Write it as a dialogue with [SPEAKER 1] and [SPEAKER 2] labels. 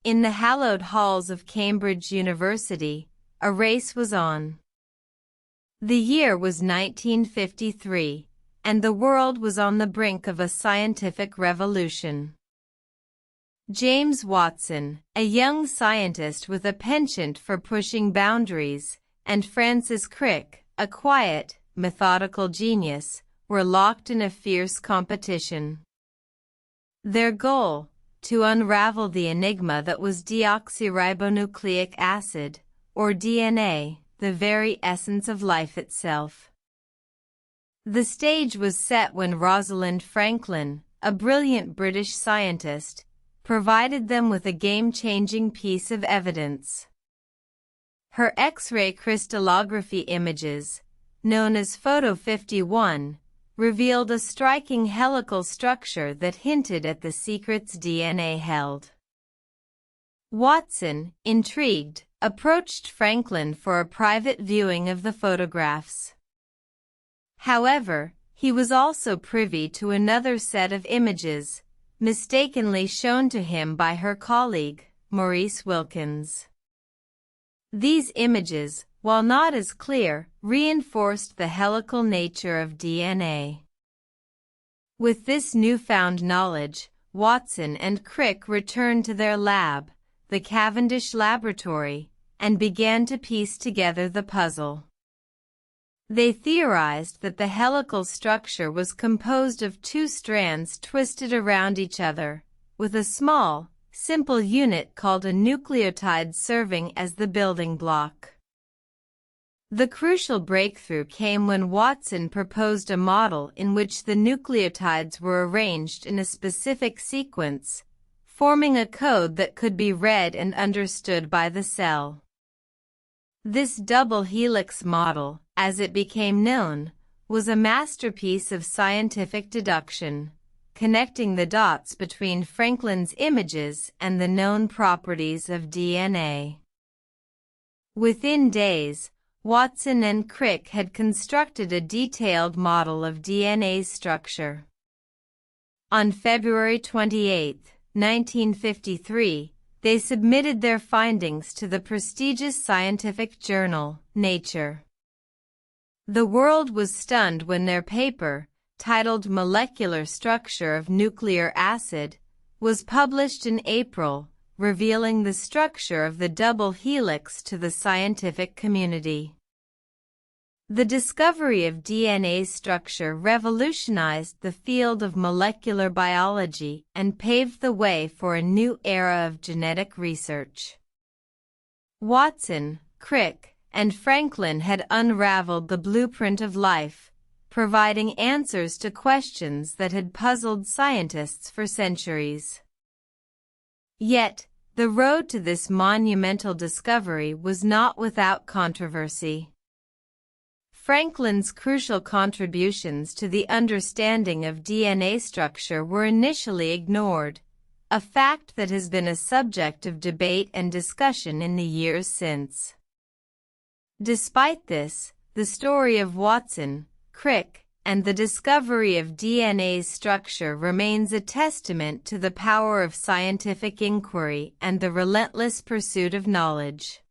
[SPEAKER 1] In the hallowed halls of Cambridge University, a race was on. The year was 1953, and the world was on the brink of a scientific revolution. James Watson, a young scientist with a penchant for pushing boundaries, and Francis Crick, a quiet, methodical genius, were locked in a fierce competition. Their goal: to unravel the enigma that was deoxyribonucleic acid, or DNA, the very essence of life itself. The stage was set when Rosalind Franklin, a brilliant British scientist, provided them with a game-changing piece of evidence. Her X-ray crystallography images, known as Photo 51, revealed a striking helical structure that hinted at the secrets DNA held. Watson, intrigued, approached Franklin for a private viewing of the photographs. However, he was also privy to another set of images, mistakenly shown to him by her colleague, Maurice Wilkins. These images, while not as clear, reinforced the helical nature of DNA. With this newfound knowledge, Watson and Crick returned to their lab, the Cavendish Laboratory, and began to piece together the puzzle. They theorized that the helical structure was composed of two strands twisted around each other, with a small, simple unit called a nucleotide serving as the building block. The crucial breakthrough came when Watson proposed a model in which the nucleotides were arranged in a specific sequence, forming a code that could be read and understood by the cell. This double helix model, as it became known, was a masterpiece of scientific deduction, connecting the dots between Franklin's images and the known properties of DNA. Within days, Watson and Crick had constructed a detailed model of DNA's structure. On February 28, 1953, they submitted their findings to the prestigious scientific journal, Nature. The world was stunned when their paper, titled Molecular Structure of Nucleic Acid, was published in April, revealing the structure of the double helix to the scientific community. The discovery of DNA's structure revolutionized the field of molecular biology and paved the way for a new era of genetic research. Watson, Crick, and Franklin had unraveled the blueprint of life, providing answers to questions that had puzzled scientists for centuries. Yet, the road to this monumental discovery was not without controversy. Franklin's crucial contributions to the understanding of DNA structure were initially ignored, a fact that has been a subject of debate and discussion in the years since. Despite this, the story of Watson, Crick, and the discovery of DNA's structure remains a testament to the power of scientific inquiry and the relentless pursuit of knowledge.